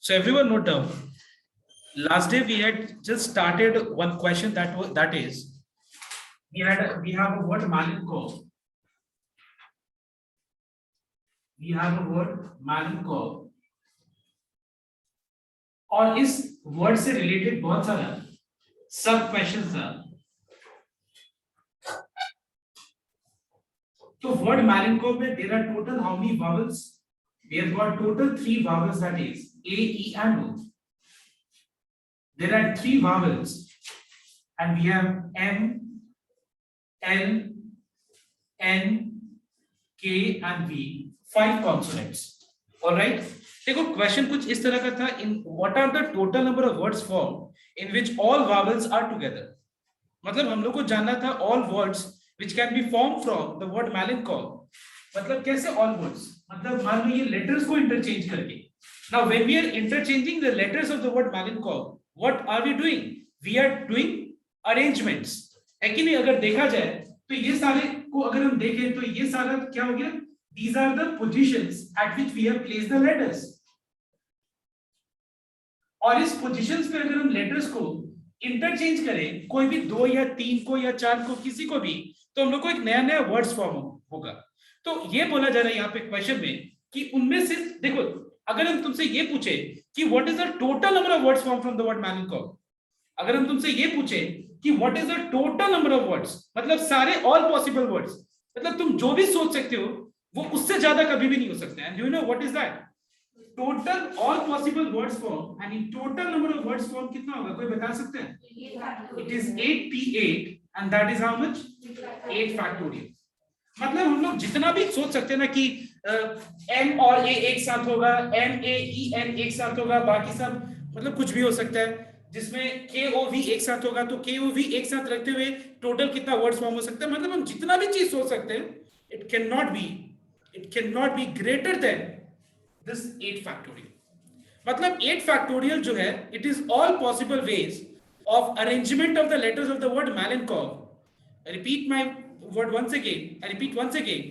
So everyone note down. Last day we had just started one question that is we have a word malenkov. We have a word malenkov. और इस word से related बहुत सारा सब questions था. तो word malenkov में there are total how many vowels? We have got total 3 vowels, that is A, E and O. There are 3 vowels and we have M, L, N, K and V, 5 consonants. All right. देखो question कुछ इस तरह का था. In what are the total number of words form in which all vowels are together. मतलब हम लोग को जानना था all words which can be form from the word malenkov. मतलब कैसे ऑल वर्ड्स, मतलब मान लो ये लेटर्स को इंटरचेंज करके. Now when we are interchanging the letters of the word malenkov, what are we doing? We are doing arrangements. है कि नहीं? अगर देखा जाए तो ये सारे को अगर हम देखें तो ये सारा क्या हो गया? These are the positions at which we have placed the letters. और इस पोजीशंस पे अगर हम लेटर्स को इंटरचेंज करें, कोई भी 2 या 3 को या 4 को, किसी को भी, तो हम लोग को एक नया नया वर्ड्स फॉर्म होगा. तो ये बोला जा रहा है यहाँ पे क्वेश्चन में कि उनमें से देखो, अगर हम तुमसे ये पूछे कि what is the total number of words form from the word malenkov, अगर हम तुमसे ये पूछे कि what is the total number of words, मतलब सारे ऑल पॉसिबल वर्ड्स, मतलब तुम जो भी सोच सकते हो वो उससे ज्यादा कभी भी नहीं हो सकता. And you know what is that? Total all possible words form. And in total number of words form कितना होगा, कोई बता सकते हैं? It is 88 and that is how much? 8 factorial. मतलब हम लोग जितना भी सोच सकते हैं ना कि m और a एक साथ होगा, m a e n एक साथ होगा, बाकी सब मतलब कुछ भी हो सकता है. जिसमें k o v एक साथ होगा तो k o v एक साथ रखते हुए टोटल कितना वर्ड्स फॉर्म हो सकता है. मतलब हम जितना भी चीज सोच सकते हैं, it cannot be greater than this 8 factorial. मतलब 8 factorial जो है, it is all possible ways of arrangement of the letters of the word malenkov. I repeat my word once again.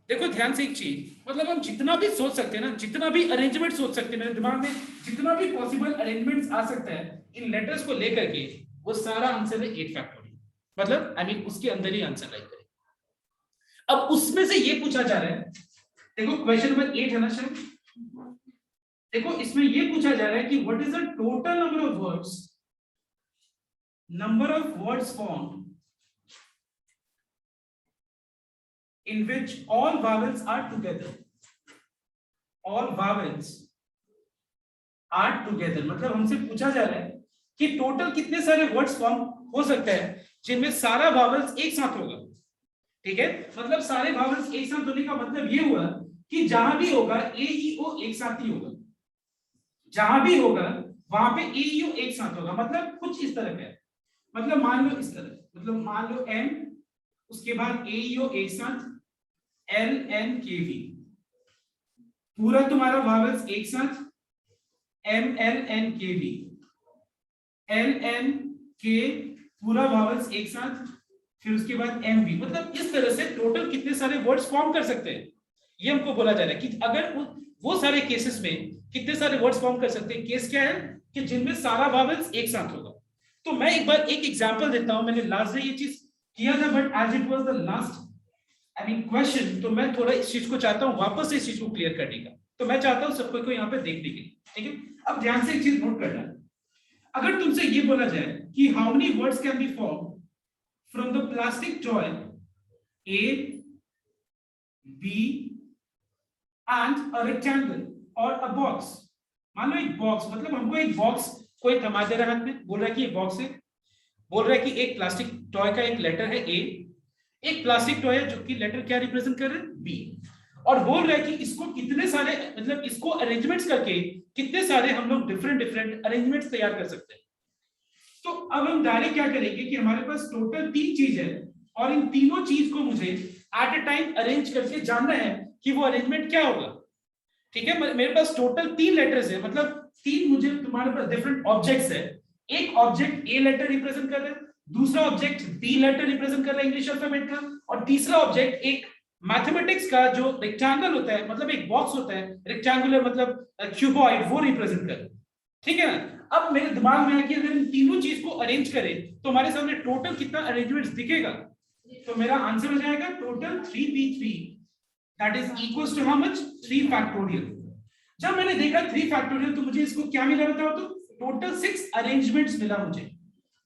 देखो ध्यान से एक चीज, मतलब हम जितना भी सोच सकते हैं ना, जितना भी अरेंजमेंट सोच सकते हैं, मेरे दिमाग में जितना भी पॉसिबल अरेंजमेंट्स आ सकता है इन लेटर्स को लेकर के, वो सारा आंसर है 8 फैक्टोरियल. मतलब आई मीन उसके अंदर ही आंसर राइट करें. अब उसमें से ये पूछा जा रहा है, देखो क्वेश्चन नंबर 8 है ना सर. देखो इसमें ये पूछा जा रहा है कि what is the total number of words form in which all vowels are together. All vowels are together मतलब हमसे पूछा जा रहा है कि टोटल कितने सारे वर्ड्स फॉर्म हो सकते हैं जिनमें सारा वावल्स एक साथ होगा. ठीक है, मतलब सारे वावल्स एक साथ होने का मतलब ये हुआ कि जहां भी होगा ए ई ओ एक साथ ही होगा. जहां भी होगा वहां पे ए ई ओ एक साथ होगा. मतलब कुछ इस तरह का, मतलब मान लो इस तरह, मतलब मान लो एम, उसके बाद ए ई ओ एक साथ, एल एन के वी, पूरा तुम्हारा वावल्स एक साथ, एम एल एन के वी, एल एन के पूरा वावल्स एक साथ, फिर उसके बाद एम बी. मतलब इस तरह से टोटल कितने सारे वर्ड्स फॉर्म कर सकते हैं, ये हमको बोला जा रहा है कि अगर वो सारे केसेस में कितने सारे वर्ड्स फॉर्म कर सकते हैं. केस क्या है कि जिनमें सारा वावल्स एक साथ होगा. तो मैं एक बार एक एग्जांपल देता हूं. मैंने लास्ट डे ये चीज किया था, but as it was the last I mean question, तो मैं थोड़ा इस चीज को चाहता हूं वापस से इस चीज को क्लियर करने का. तो मैं चाहता हूं सबको को यहाँ पे देखने के लिए. ठीक है, अब ध्यान से एक चीज नोट करना. अगर तुमसे ये बोला जाए कि how many words can be form from the plastic toy A, B and a rectangle or a box. मान लो एक बॉक्स, मतलब हमको एक बॉक्स कोई थमा दे रहा है हाथ में, बोल रहा है कि ये बॉक्स है, बोल रहा है कि एक प्लास्टिक टॉय का एक लेटर है A, एक प्लास्टिक टॉय है जो कि लेटर क्या रिप्रेजेंट कर रहे हैं? B, और बोल रहा है कि इसको कितने सारे, मतलब इसको अरेंजमेंट्स करके कितने सारे हम लोग डिफरेंट अरेंजमेंट्स तैयार कर सकते हैं. तो अब हम डायरेक्ट क्या करेंगे कि हमारे पास टोटल 3 चीज है और इन तीनों चीज को मुझे एट अ टाइम अरेंज करके जानना है कि वो अरेंजमेंट क्या होगा. ठीक है, मेरे पास टोटल 3 लेटर्स है, मतलब 3 मुझे तुम्हारे पास डिफरेंट ऑब्जेक्ट्स है. एक ऑब्जेक्ट ए लेटर रिप्रेजेंट कर रहा है, दूसरा ऑब्जेक्ट बी लेटर रिप्रेजेंट कर रहा है इंग्लिश अल्फाबेट का, और तीसरा ऑब्जेक्ट एक मैथमेटिक्स का जो रेक्टेंगल होता है, मतलब एक बॉक्स होता है रेक्टेंगुलर, मतलब क्यूबॉइड, वो रिप्रेजेंट कर. ठीक है ना। अब मेरे दिमाग में है कि अगर इन तीनों चीज को अरेंज करें तो हमारे सामने टोटल कितना अरेंजमेंट्स दिखेगा, तो मेरा आंसर हो जाएगा total 3p3 that is equals to how much 3 factorial. जब मैंने देखा 3 फैक्टोरियल तो मुझे इसको क्या मिला बताओ तो, टोटल 6 अरेंजमेंट्स मिला मुझे।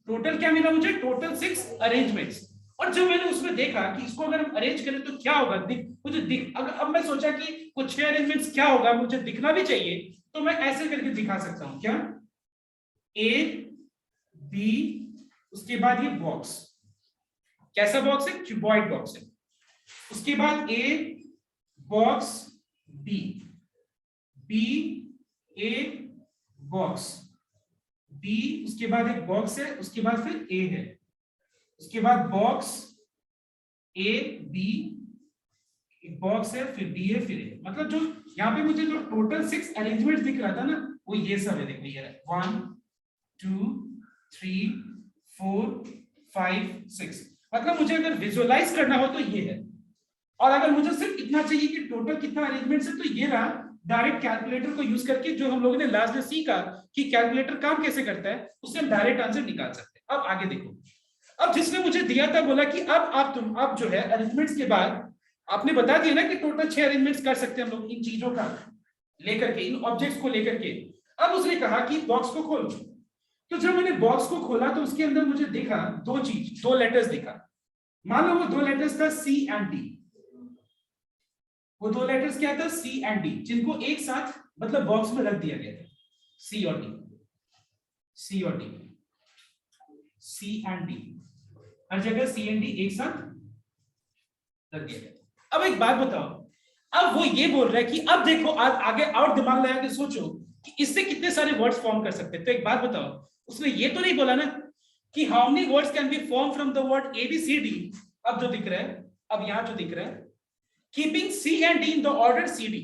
टोटल क्या मिला मुझे, टोटल 6 अरेंजमेंट्स। और जब मैंने उसमें देखा कि इसको अगर हम अरेंज करें तो क्या होगा, मुझे दिख, अगर अब मैं सोचा कि कुछ 6 अरेंजमेंट्स क्या होगा, मुझे दिखना भी चाहिए, तो मैं ऐसे करके दिखा सकता हूं क्या, ए बी, उसके बाद ये बॉक्स, कैसा बॉक्स है, क्यूबॉइड बॉक्स है, उसके बाद A box B, B A box B, उसके बाद एक बॉक्स है, उसके बाद फिर ए है, उसके बाद बॉक्स ए बी, एक बॉक्स है, फिर बी है, फिर ए। मतलब जो यहाँ पे मुझे जो टोटल 6 अरेंजमेंट दिख रहा था ना, वो ये सब है, देखो ये 1 2 3 4 5 6। मतलब मुझे अगर विजुअलाइज करना हो तो ये है, और अगर मुझे सिर्फ इतना चाहिए कि टोटल कितना अरेंजमेंट है, तो ये रहा। डायरेक्ट कैलकुलेटर को यूज करके जो हम लोगों ने लास्ट में सीखा कि कैलकुलेटर काम कैसे करता है, उससे हम डायरेक्ट आंसर निकाल सकते हैं। अब आगे देखो, अब जिसने मुझे दिया था बोला कि अब जो है अरेंजमेंट्स के बाद आपने बता दिया ना कि टोटल 6 अरेंजमेंट्स कर सकते हैं हम लोग इन चीजों का लेकर के, इन ऑब्जेक्ट्स को लेकर के। अब उसने कहा कि बॉक्स को खोलो, तो जब मैंने बॉक्स को खोला तो उसके अंदर मुझे दिखा दो लेटर्स दिखा। मान लो वो दो लेटर्स था सी एंड डी, वो दो लेटर्स क्या था, सी एंड डी, जिनको एक साथ मतलब बॉक्स में रख दिया गया था, सी और डी, सी और डी, सी एंड डी, हर जगह सी एंड डी एक साथ रख दिया गया। अब एक बात बताओ, अब वो ये बोल रहा है कि अब देखो आगे और दिमाग लगा के सोचो कि इससे कितने सारे वर्ड्स फॉर्म कर सकते हैं। तो एक बात बताओ, उसने ये तो नहीं बोला ना कि how many words can be form from the word ABCD। अब जो दिख रहा है, अब यहां जो दिख रहा है, keeping C and D in the order CD,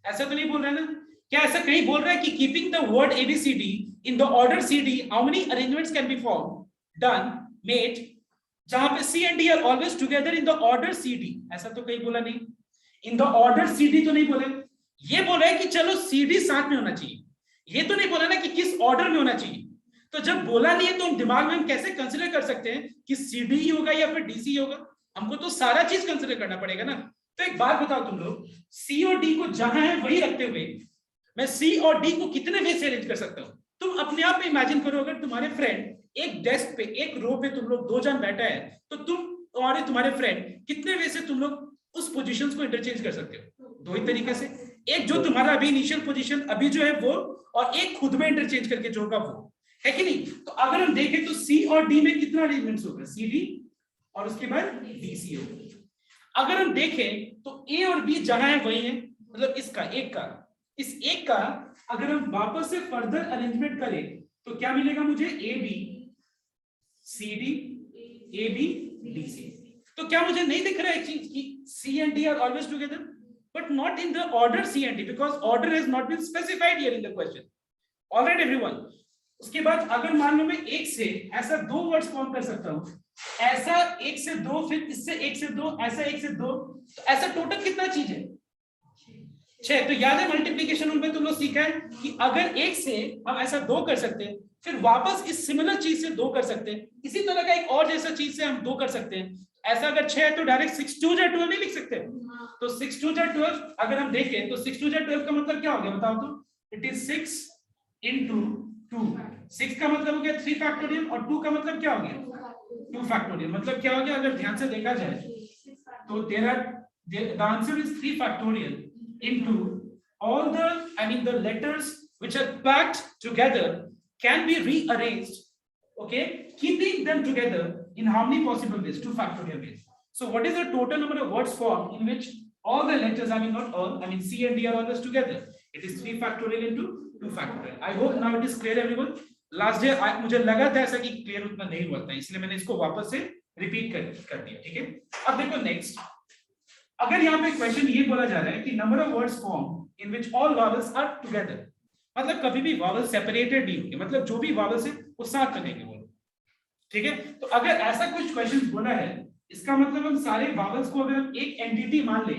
ऐसा तो नहीं बोल रहा है ना? क्या ऐसा कहीं बोल रहा है कि keeping the word ABCD in the order CD, how many arrangements can be formed, done, made, जहां पे C and D are always together in the order CD, ऐसा तो कहीं बोला नहीं। in the order CD तो नहीं बोला, ये बोल रहा है कि चलो CD साथ में होना चाहिए, ये तो नहीं बोला ना कि किस ऑर्डर में होना चाहिए। तो जब बोला नहीं है तो दिमाग में हम कैसे कंसिडर कर सकते हैं कि CD ही होगा या फिर DC होगा? हमको तो सारा चीज कंसिडर करना पड़ेगा ना। तो एक बात बताओ तुम लोग, C और D को जहां है वही रखते हुए मैं C और D को कितने वे से अरेंज कर सकता हूं? तुम अपने आप में इमेजिन करो, अगर तुम्हारे फ्रेंड एक डेस्क पे एक रो पे तुम लोग 2 जन बैठा है, तो तुम और तुम्हारे फ्रेंड कितने वे से तुम लोग उस पोजीशंस को इंटरचेंज कर सकते हो? 2 ही तरीके से, एक जो तुम्हारा अभी इनिशियल पोजीशन अभी जो है वो, और एक खुद में इंटरचेंज करके जो का वो, है कि नहीं? तो अगर हम देखें तो C और D में कितना अरेंजमेंट्स होगा, CD और उसके बाद DC होगा। अगर हम देखें तो A और B जहां है वही है, मतलब इसका एक का, इस एक का अगर हम वापस से फर्दर अरेंजमेंट करें तो क्या मिलेगा मुझे, AB CD AB DC। तो क्या मुझे नहीं दिख रहा है चीज कि C and D are always together, but not in the order C and D, because order has not been specified here in the question. All right everyone। उसके बाद अगर मान लो मैं एक से ऐसा 2 वर्ड्स फॉर्म कर सकता हूं, ऐसा 1 से 2, फिर इससे 1 से 2, ऐसा 1 से 2, तो ऐसा टोटल कितना चीज है, 6। तो याद है मल्टीप्लिकेशन में तुम लोग सीखा है कि अगर 1 से हम ऐसा 2 कर सकते हैं, फिर वापस इस सिमिलर चीज से 2 कर सकते हैं, इसी तरह का एक और जैसा चीज से हम 2 कर सकते हैं। ऐसा अगर 6 है तो डायरेक्ट 6 2 जा 12 नहीं लिख सकते? तो 6 2 जा 12 अगर हम देखें तो 6 2 जा 12 का मतलब क्या हो गया बताओ तो, इट इज 6 into 2। 6 का मतलब हो गया 3 फैक्टोरियल और 2 का मतलब क्या हो गया 2 फैक्टोरियल। मतलब क्या हो गया, अगर ध्यान से देखा जाए तो the answer is 3 factorial into all the, I mean the letters which are packed together can be rearranged, okay, keeping them together in how many possible ways, 2 factorial ways. So what is the total number of words formed in which all the letters, I mean not all, I mean C and D are always together? It is 3 factorial into 2 factorial. I hope now it is clear everyone. Last day मुझे लगा था ऐसा कि clear उतना नहीं हुआ था, इसलिए मैंने इसको वापस से रिपीट कर दिया, ठीक है। अब देखो नेक्स्ट, अगर यहाँ पे क्वेश्चन ये बोला जा रहा है कि number of words form in which all vowels are together, मतलब कभी भी वावल सेपरेटेड नहीं होंगे, मतलब जो भी वावल्स है वो साथ रहेंगे वो, ठीक है। तो अगर ऐसा कुछ क्वेश्चन बोला है, इसका मतलब हम सारे वावल्स को अगर हम एक एंटिटी मान ले,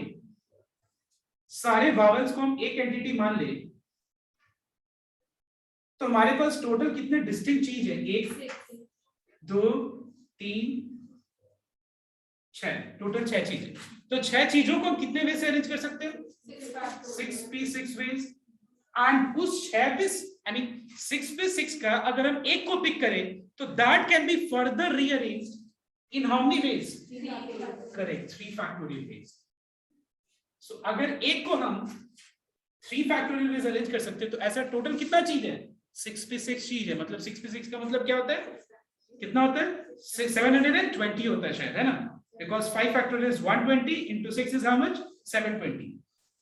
सारे वावल्स को हम एक एंटिटी मान ले, तो हमारे पास टोटल कितने डिस्टिंक्ट चीज है? 1 2 3 6, टोटल 6 चीजें। तो 6 चीजों को हम कितने वे से अरेंज कर सकते हैं? 6 ways। एंड उस 6 पे आई मीन 6 पे 6 का अगर हम एक को पिक करें तो that can be further rearranged in how many ways? Correct, 3 factorial ways. So अगर एक को हम 3 फैक्टोरियल वेज अरेंज कर सकते हैं तो ऐसा टोटल कितना चीज है? 6 पे 6 चीज है। मतलब 6 पे 6 का मतलब क्या होता है? कितना होता है? 720 होता है शायद, है ना? Because 5 factorial is 120 into 6 is how much? 720.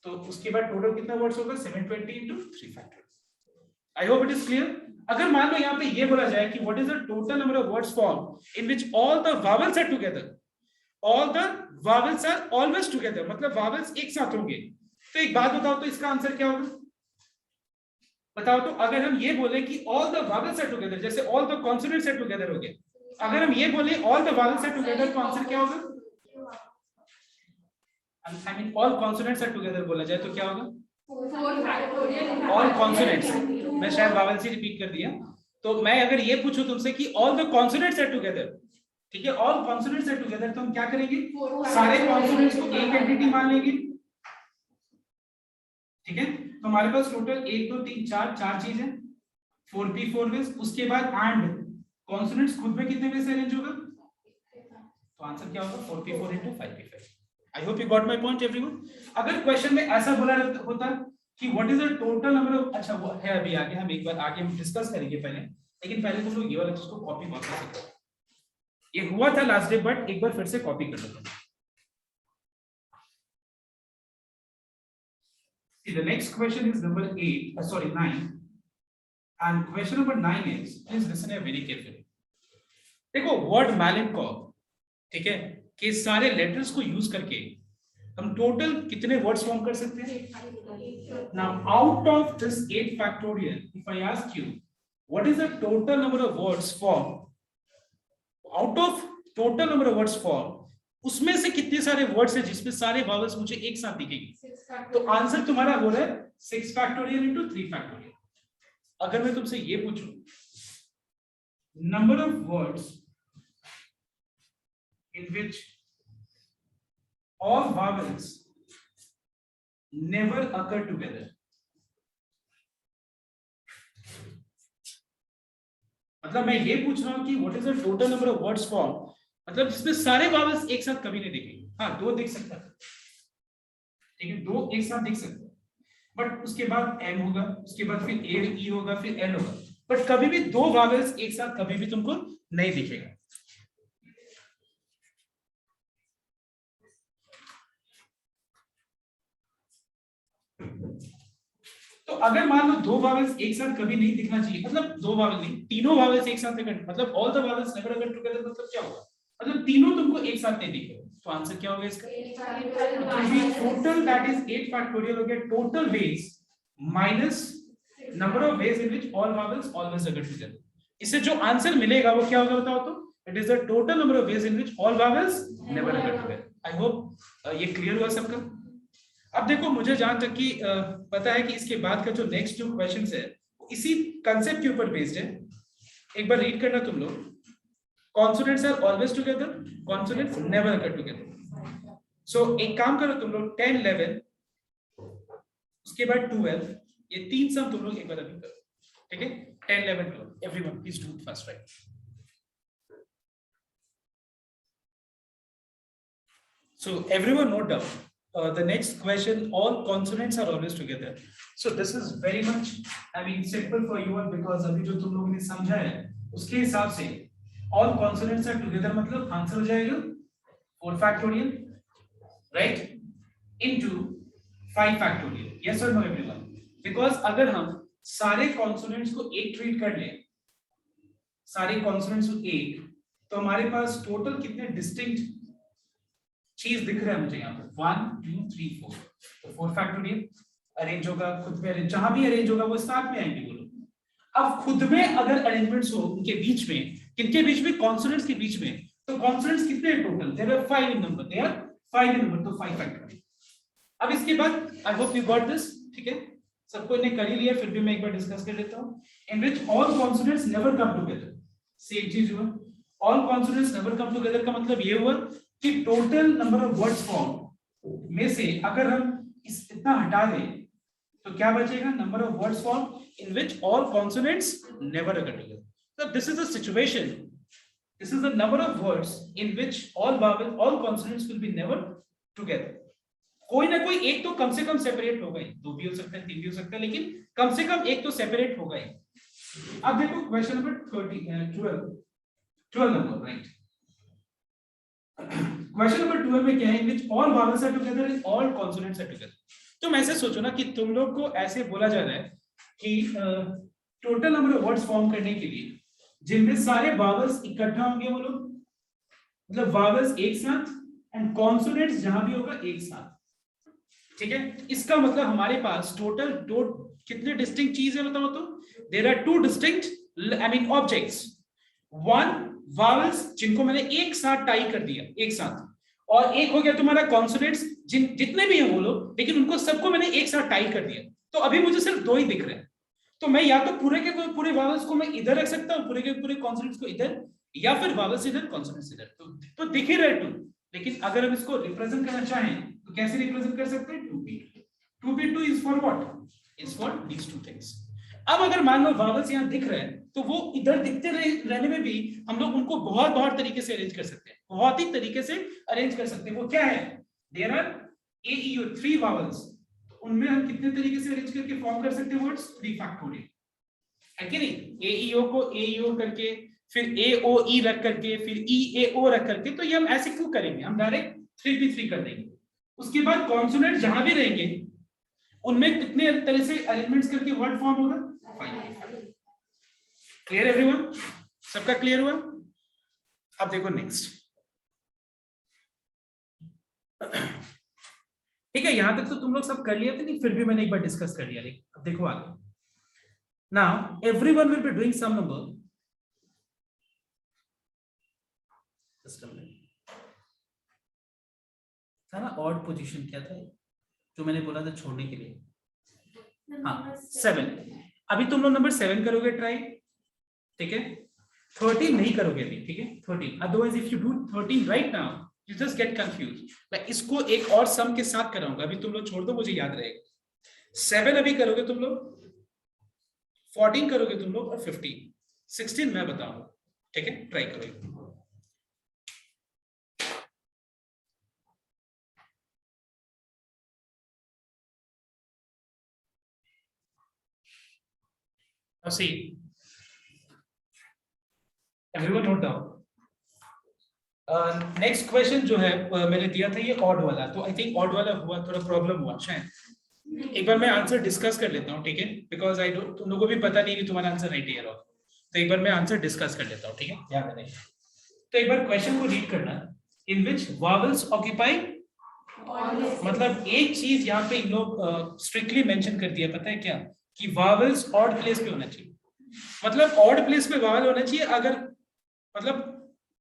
तो उसके बाद टोटल कितना वर्ड्स होगा? 720 into 3 factorial. I hope it is clear. अगर मान लो यहाँ पे ये बोला जाए कि what is the total number of words formed in which all the vowels are together? All the vowels are always together. मतलब vowels एक साथ होंगे। तो एक बात बताओ, तो इसका आंसर क्या होगा? बताओ तो, अगर हम ये बोले कि all the vowels are together, जैसे all the consonants are together हो गए, अगर हम ये बोले all the vowels are together तो आंसर क्या होगा? I mean all consonants are together बोला जाए तो क्या होगा? all consonants। मैं शायद vowels ही रिपीट कर दिया। तो मैं अगर ये पूछूं तुमसे कि all the consonants are together, ठीक है, all consonants are together, तो हम क्या करेंगे? सारे consonants को एक एंटिटी मान लेंगे, ठीक है? तो हमारे पास टोटल 1 2 3 4 चीजें, 4p4 वेज। उसके बाद एंड कॉन्सोनेंट्स खुद में कितने वे से अरेंज होगा? तो आंसर क्या होगा? 4p4 into 5p5। I hope you got my point everyone. अगर क्वेश्चन में ऐसा बोला होता कि what is the total number of, अच्छा वो है अभी आगे, हम एक बार आगे हम डिस्कस करेंगे पहले, लेकिन पहले तुम लोग ये वाला चीज को कॉपी मत करो। ये हुआ था लास्ट डे, बट एक बार फिर से कॉपी कर लो। The next question is number 9, and question number 9 is, please listen very carefully. देखो वर्ड मैलेनकॉफ, ठीक है, कि सारे लेटर्स को यूज करके हम टोटल कितने वर्ड्स फॉर्म कर सकते हैं? Now out of this 8 factorial, if I ask you what is the total number of words formed, out of total number of words formed, उसमें से कितने सारे वर्ड्स हैं जिसमें सारे वावल्स मुझे एक साथ दिखेंगे? तो आंसर तुम्हारा हो रहा है 6 factorial into 3 factorial। अगर मैं तुमसे ये पूछूं number of words in which all vowels never occur together, मतलब मैं ये पूछ रहा हूं कि what is the total number of words formed, मतलब जिसमें सारे vowels एक साथ कभी नहीं दिखेंगे। हाँ, 2 दिख सकता है, ठीक है, 2 एक साथ दिख सकते हैं, बट उसके बाद M होगा, उसके बाद फिर A E होगा, फिर L होगा, बट कभी भी 2 vowels एक साथ कभी भी तुमको नहीं दिखेगा। तो अगर मान लो 2 वावल्स एक साथ कभी नहीं दिखना चाहिए, मतलब 2 वावल नहीं, तीनों वावल्स एक साथ दिखना, मतलब ऑल द वावल्स नेवर अगर टुगेदर, मतलब क्या होगा? मतलब तीनों तुमको एक साथ नहीं दिखेगा। तो आंसर क्या होगा इसका? टोटल दैट इज 8 फैक्टोरियल हो गया, total ways minus number of ways in which all vowels always अगर टुगेदर। इससे जो आंसर मिलेगा वो क्या होगा बताओ तो? It is the total number of ways in which all vowels never अगर टुगेदर। आई होप ये क्लियर हुआ सबका। अब देखो, मुझे जहां तक कि पता है कि इसके बाद का जो नेक्स्ट जो क्वेश्चंस है इसी कंसेप्ट के ऊपर बेस्ड है। एक बार रीड करना तुम लोग। Consonants are always together, consonants never occur together. So एक काम करो तुम लोग, 10 11 उसके बाद 12, ये 3 सम तुम लोग एक बार अभी करो, ठीक है? 10 11 12, everyone please do it fast, right? So everyone note down. The next question, all consonants are always together. So this is very much, I mean, simple for you all, because अभी जो तुम लोगों ने समझा है उसके हिसाब से all consonants are together मतलब आंसर हो जाएगा 4 factorial, right, into 5 factorial. Yes or no everyone? Because अगर हम सारे consonants को एक ट्रीट कर लें, सारे consonants को एक, तो हमारे पास टोटल कितने डिस्टिंक्ट चीज दिख रहा है मुझे यहाँ पर? 1 2 3 4, तो 4 फैक्टोरियल अरेंज होगा, खुद में अरेंज, जहां भी अरेंज होगा वो साथ में आएंगे बोलो। अब खुद में अगर अरेंजमेंट्स हो उनके बीच में, किनके बीच में? कॉन्सोनेंट्स के बीच में। तो कॉन्सोनेंट्स कितने हैं total? There are 5 in number, तो 5 फैक्टोरियल। अब इसके बाद I hope you got this, ठीक है? सबको इन्हें कर ही लिया, फिर भी मैं एक बार डिस्कस कर लेता हूँ। In which all consonants never come together, same चीज हुआ। All consonants never come together का मतलब ये हुआ कि total number of words form में से अगर हम इतना हटा दें तो क्या बचेगा, number of words form in which all consonants never occur together. So this is a situation, this is the number of words in which all vowel, all consonants will be never together. कोई ना कोई एक तो कम से कम separate होगा ही, दो भी हो सकता है, तीन भी हो सकता है, लेकिन कम से कम एक तो सेपरेट होगा ही। अब देखो question number 12 number, right. Question number 12 में क्या है, in which all vowels are together and all consonants are together। तुम ऐसे सोचो ना कि तुम लोग को ऐसे बोला जा रहा है कि total number of words form करने के लिए जिनमें सारे वावल्स इकट्ठा होंगे वो लोग, मतलब वावल्स एक साथ एंड कॉन्सोनेंट्स जहां भी होगा एक साथ, ठीक है। इसका मतलब हमारे पास टोटल कितने डिस्टिंक्ट चीज है बताओ तो? There are two distinct I mean objects, one vowels जिनको मैंने एक साथ टाई कर दिया एक साथ, और एक हो गया तुम्हारा कॉन्सोनेंट्स जितने भी हैं वो लोग, लेकिन उनको सबको मैंने एक साथ टाई कर दिया। तो अभी मुझे सिर्फ दो ही दिख रहे हैं, तो मैं या तो पूरे के पूरे वावल्स को मैं इधर रख सकता हूं, पूरे के पूरे कॉन्सोनेंट्स को इधर, या फिर वावल्स इधर कॉन्सोनेंट्स इधर, तो दिख ही रहे टू। लेकिन अगर हम इसको रिप्रेजेंट करना चाहें तो कैसे रिप्रेजेंट कर सकते हैं? 2p2 is for what? Is for these two things. अब अगर मान लो वावल्स यहां दिख रहे हैं तो वो इधर दिखते रहने में भी हम लोग उनको बहुत तरीके से अरेंज कर सकते हैं, बहुत ही तरीके से अरेंज कर सकते हैं। वो क्या है? There are A E O 3 vowels, उनमें हम कितने तरीके से अरेंज करके फॉर्म कर सकते हैं वर्ड्स? 3 फैक्टोरियल, है कि नहीं? ए ई ओ को ए ई ओ करके, फिर ए ओ ई रख करके, फिर ई ए ओ रख करके, तो ये हम ऐसे क्यों करेंगे? हम डायरेक्ट 3p3 कर देंगे। उसके बाद कॉन्सोनेंट जहां भी रहेंगे उनमें कितने तरह से अरेंजमेंट्स करके वर्ड फॉर्म होगा? 5। Clear everyone? सबका क्लियर हुआ? अब देखो नेक्स्ट, ठीक है, यहां तक तो तुम लोग सब कर लिया था, नहीं फिर भी मैंने एक बार डिस्कस कर लिया। लेकिन अब देखो आगे। Now everyone will be doing some number, था ना ऑड पोजीशन, क्या था जो मैंने बोला था छोड़ने के लिए? हाँ 7। अभी तुम लोग नंबर 7 करोगे ट्राई, ठीक है? 13 नहीं करोगे अभी, ठीक है? 13, otherwise if you do 13 right now you just get confused। मैं इसको एक और सम के साथ कराऊंगा, अभी तुम लोग छोड़ दो, मुझे याद रहेगा। 7 अभी करोगे तुम लोग, 14 करोगे तुम लोग, और 15, 16 मैं बताऊंगा, ठीक है? ट्राई करो। Now see, everyone note down। Next question जो है मैंने दिया था ये ऑड वाला, तो आई थिंक ऑड वाला हुआ, थोड़ा प्रॉब्लम हुआ शायद। एक बार मैं आंसर डिस्कस कर लेता हूँ, ठीक है? बिकॉज आई डोंट, तुम लोगों को भी पता नहीं कि तुम्हारा आंसर राइट है या रॉन्ग, तो एक बार मैं आंसर डिस्कस कर लेता हूँ, ठीक है? ध्यान देना। तो एक बार क्वेश्चन को रीड करना, इन विच वावल्स ऑक्यूपाई, मतलब एक चीज यहाँ पे इन लोग स्ट्रिक्टली मेंशन कर दिया, पता है क्या? कि वावल्स ऑड प्लेस पे होना चाहिए, मतलब ऑड प्लेस पे वावल होना चाहिए। अगर मतलब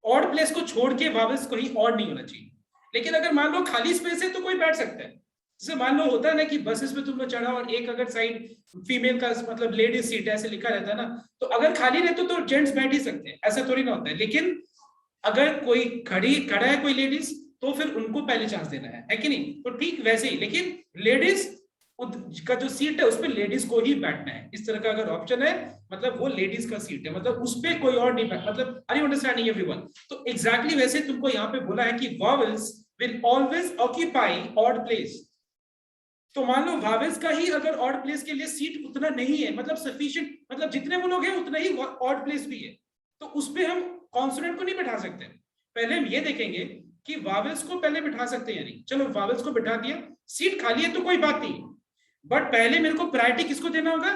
ऑड प्लेस को छोड़ के वावल्स कहीं ऑड नहीं होना चाहिए। लेकिन अगर मान लो खाली स्पेस है तो कोई बैठ सकता है। जैसे मान लो होता है ना कि बसेस में तुम लोग चढ़ा और एक अगर साइड फीमेल का मतलब लेडीज सीट ऐसे लिखा रहता है ना, तो अगर खाली रहते तो जेंट्स बैठ ही सकते हैं, ऐसा थोड़ी ना होता है। लेकिन अगर कोई खड़ा है कोई लेडीज, तो फिर उनको पहले चांस देना है कि नहीं? तो ठीक वैसे ही, लेकिन लेडीज का जो सीट है उस पर लेडीज को ही बैठना है। इस तरह का अगर ऑप्शन है, मतलब वो लेडीज का सीट है, मतलब उस पर कोई और नहीं बैठ, मतलब आर यू अंडरस्टैंडिंग एवरीवन? तो एग्जैक्टली वैसे तुमको यहाँ पे बोला है कि vowels will always occupy odd place. तो मान लो वावल्स का ही अगर ऑड प्लेस के लिए सीट उतना नहीं है, मतलब सफिशिएंट, मतलब जितने वो लोग हैं उतना ही ऑड प्लेस भी है, तो उस पर हम कॉन्सोनेंट को नहीं बैठा सकते। पहले हम ये देखेंगे कि वावल्स को पहले बिठा सकते हैं या नहीं। चलो वावल्स को बिठा दिया, सीट खाली है तो कोई बात नहीं, बट पहले मेरे को प्रायोरिटी किसको देना होगा?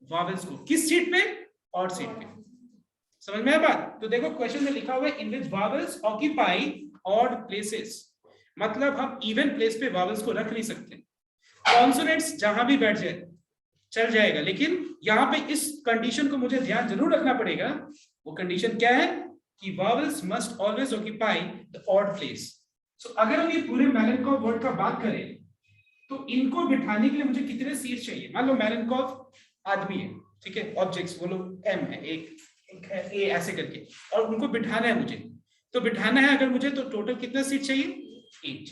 वावल्स को। किस सीट पे? ऑड सीट पे। समझ में आया बात? तो देखो क्वेश्चन में लिखा हुआ है इन विच वावल्स ऑक्यूपाई ऑड प्लेसेस, मतलब हम इवन प्लेस पे वावल्स को रख नहीं सकते। कॉन्सोनेंट्स जहां भी बैठ जाए चल जाएगा, लेकिन यहाँ पे इस कंडीशन को मुझे ध्यान जरूर रखना पड़ेगा। वो कंडीशन क्या है? कि vowels must always occupy the odd place. So अगर हम ये पूरे मेलनकॉफ वर्ड का बात करें तो इनको बिठाने के लिए मुझे कितने सीट चाहिए? मान लो मैलेनकॉफ आदमी है, ठीक है, ऑब्जेक्ट्स वो लोग एम है, एक है ए ऐसे करके, और उनको बिठाना है मुझे, तो बिठाना है अगर मुझे, तो टोटल कितना सीट चाहिए? 8।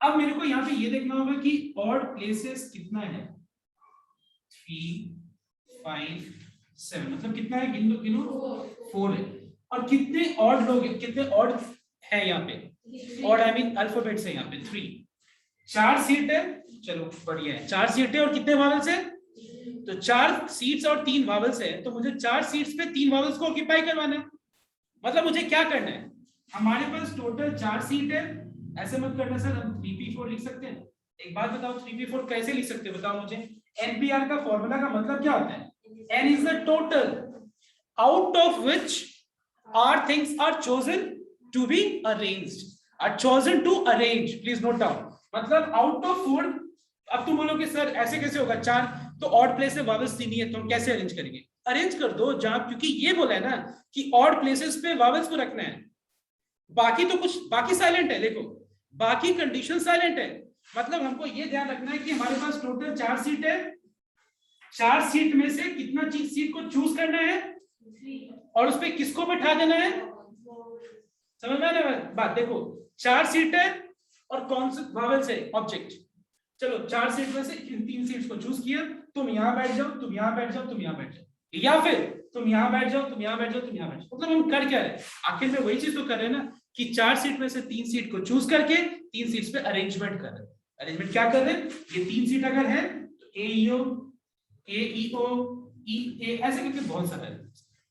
अब मेरे को यहाँ पे ये देखना होगा कि ऑड प्लेसेस कितना है, 3 5 7, मतलब कितना है? गिनो गिनो, 4 है। और कितने ऑड लोग हैं, कितने ऑड है यहाँ पे? ऑड आई मीन अल्फाबेट्स है यहाँ पे 3। 4 सीट है, चलो बढ़िया है, 4 सीट है और कितने वावल्स है? तो 4 सीट्स और 3 वावल्स है, तो मुझे 4 सीट्स पे 3 वावल्स को ऑक्यूपाई करवाना है। मतलब मुझे क्या करना है, हमारे पास टोटल 4 सीट है, ऐसे मत करना सर, हम 3p4 लिख सकते हैं। एक बात बताओ, 3p4 कैसे लिख सकते हैं बताओ मुझे? NPR का फॉर्मूला का मतलब क्या होता है? N is the total out of which are things are chosen to be arranged, are chosen to arrange, please note down। मतलब out of 4, अब तुम बोलोगे सर ऐसे कैसे होगा, 4 तो ऑड प्लेस में वावल्स नहीं है, तो हम कैसे अरेंज करेंगे? अरेंज कर दो जहां, क्योंकि ये बोला है ना कि ऑड प्लेसेस पे वावल्स को रखना है, बाकी तो कुछ, बाकी साइलेंट है, देखो बाकी कंडीशन साइलेंट है। मतलब हमको ये ध्यान रखना है कि हमारे पास टोटल 4 सीट है, 4 सीट में से कितना चीज सीट को चूज करना है और उस पे किसको बैठा देना है, समझ में आ रहा है बात? देखो 4 सीट है और कौन से वावल्स है, ऑब्जेक्ट। चलो 4 सीट में से 3 सीट्स को चूज किया, तुम यहां बैठ जाओ, तुम यहां बैठ जाओ, तुम यहां बैठ जाओ, या फिर तुम यहां बैठ जाओ, तुम यहां बैठ जाओ, तुम यहां बैठ जाओ। मतलब हम कर क्या रहे हैं आखिर में? वही चीज तो कर रहे हैं ना कि 4 सीट में से 3 सीट को चूज करके 3 सीट्स पे अरेंजमेंट कर रहे हैं। अरेंजमेंट क्या कर रहे हैं? ये 3 सीट अगर है तो AEO, AEO, EA ऐसे करके बहुत सारे है,